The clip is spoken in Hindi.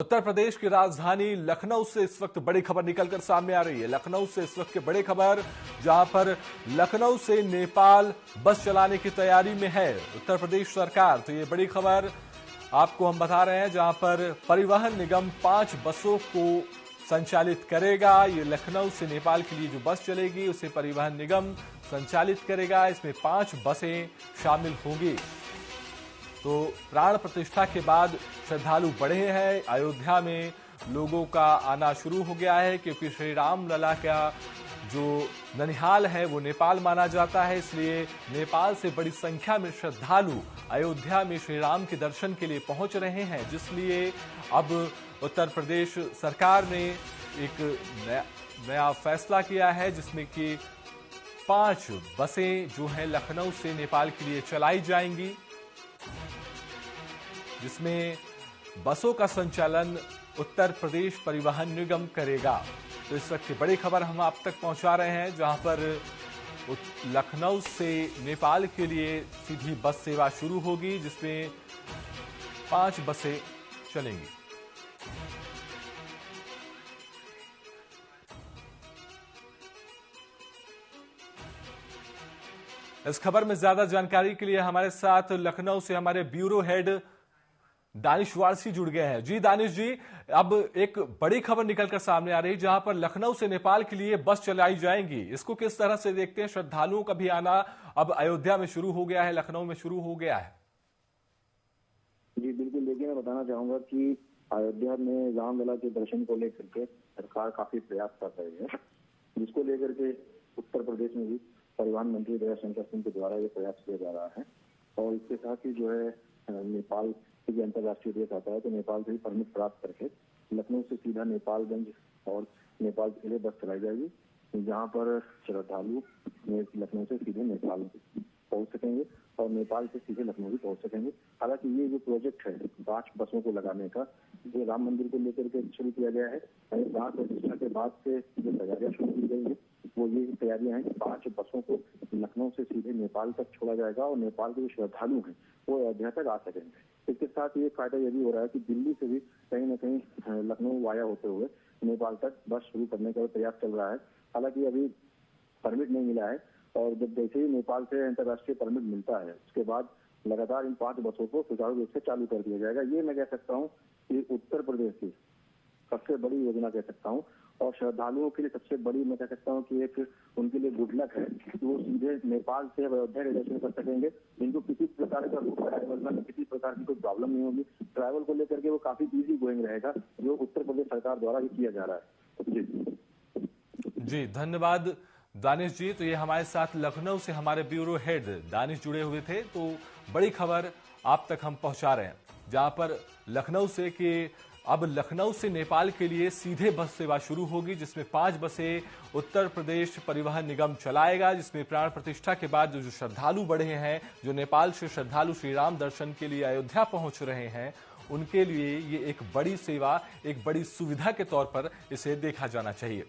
उत्तर प्रदेश की राजधानी लखनऊ से इस वक्त बड़ी खबर निकलकर सामने आ रही है। लखनऊ से इस वक्त की बड़ी खबर, जहां पर लखनऊ से नेपाल बस चलाने की तैयारी में है उत्तर प्रदेश सरकार। तो ये बड़ी खबर आपको हम बता रहे हैं, जहां पर परिवहन निगम 5 बसों को संचालित करेगा। ये लखनऊ से नेपाल के लिए जो बस चलेगी उसे परिवहन निगम संचालित करेगा। इसमें 5 बसें शामिल होंगी। तो प्राण प्रतिष्ठा के बाद श्रद्धालु बढ़े हैं। अयोध्या में लोगों का आना शुरू हो गया है, क्योंकि श्री राम लला का जो ननिहाल है वो नेपाल माना जाता है। इसलिए नेपाल से बड़ी संख्या में श्रद्धालु अयोध्या में श्री राम के दर्शन के लिए पहुंच रहे हैं, जिसलिए अब उत्तर प्रदेश सरकार ने एक नया फैसला किया है, जिसमें कि 5 बसें जो हैं लखनऊ से नेपाल के लिए चलाई जाएंगी, जिसमें बसों का संचालन उत्तर प्रदेश परिवहन निगम करेगा। तो इस वक्त की बड़ी खबर हम आप तक पहुंचा रहे हैं, जहां पर लखनऊ से नेपाल के लिए सीधी बस सेवा शुरू होगी, जिसमें 5 बसें चलेंगी। इस खबर में ज्यादा जानकारी के लिए हमारे साथ लखनऊ से हमारे ब्यूरो हेड दानिश वारसी जुड़ गए हैं। जी दानिश जी, अब एक बड़ी खबर निकलकर सामने आ रही है, जहां पर लखनऊ से नेपाल के लिए बस चलाई जाएंगी। इसको किस तरह से देखते हैं? श्रद्धालुओं का भी आना अब अयोध्या में शुरू हो गया है, लखनऊ में शुरू हो गया है। जी बिल्कुल, देखिए मैं बताना चाहूंगा कि अयोध्या में रामलला के दर्शन को लेकर के सरकार काफी प्रयास कर रही है, जिसको लेकर के उत्तर प्रदेश में भी परिवहन मंत्री दयाशंकर सिंह के द्वारा ये प्रयास किया जा रहा है। और इसके साथ ही जो है नेपाल से अंतर्राष्ट्रीय देश आता है, तो नेपाल से भी परमिट प्राप्त करके लखनऊ से सीधा नेपालगंज और नेपाल के लिए बस चलाई जाएगी, जहां पर श्रद्धालु लखनऊ से सीधे नेपाल पहुंच सकेंगे और नेपाल से सीधे लखनऊ भी पहुंच सकेंगे। हालांकि ये जो प्रोजेक्ट है 5 बसों को लगाने का, जो राम मंदिर को लेकर के शुरू किया गया है, प्राण प्रतिष्ठा के बाद से जो तैयारियां शुरू की गई है वो ये तैयारियां हैं कि 5 बसों को लखनऊ से सीधे नेपाल तक छोड़ा जाएगा और नेपाल के जो श्रद्धालु हैं वो अयोध्या तक आ सकेंगे। इसके साथ ये फायदा ये भी हो रहा है कि दिल्ली से भी कहीं न कहीं लखनऊ वाया होते हुए नेपाल तक बस शुरू करने का प्रयास चल रहा है। हालांकि अभी परमिट नहीं मिला है, और जब जैसे ही नेपाल से अंतर्राष्ट्रीय परमिट मिलता है उसके बाद लगातार इन 5 बसों को सुचारू रूप से चालू कर दिया जाएगा। ये मैं कह सकता हूँ कि उत्तर प्रदेश की सबसे बड़ी योजना कह सकता हूँ, और श्रद्धालुओं के लिए सबसे बड़ी मैं कह सकता हूँ कि एक उनके लिए गुड लक है कि वो सीधे नेपाल से अयोध्या के दर्शन कर सकेंगे। इनको किसी प्रकार का ट्रैवल में किसी प्रकार की कोई प्रॉब्लम नहीं होगी। ट्रैवल को लेकर के वो काफी इजी गोइंग रहेगा, जो उत्तर प्रदेश सरकार द्वारा भी किया जा रहा है। जी धन्यवाद दानिश जी। तो ये हमारे साथ लखनऊ से हमारे ब्यूरो हेड दानिश जुड़े हुए थे। तो बड़ी खबर आप तक हम पहुंचा रहे हैं, जहां पर लखनऊ से कि अब लखनऊ से नेपाल के लिए सीधे बस सेवा शुरू होगी, जिसमें 5 बसें उत्तर प्रदेश परिवहन निगम चलाएगा, जिसमें प्राण प्रतिष्ठा के बाद जो श्रद्धालु बढ़े हैं, जो नेपाल से श्रद्धालु श्री राम दर्शन के लिए अयोध्या पहुंच रहे हैं, उनके लिए ये एक बड़ी सेवा, एक बड़ी सुविधा के तौर पर इसे देखा जाना चाहिए।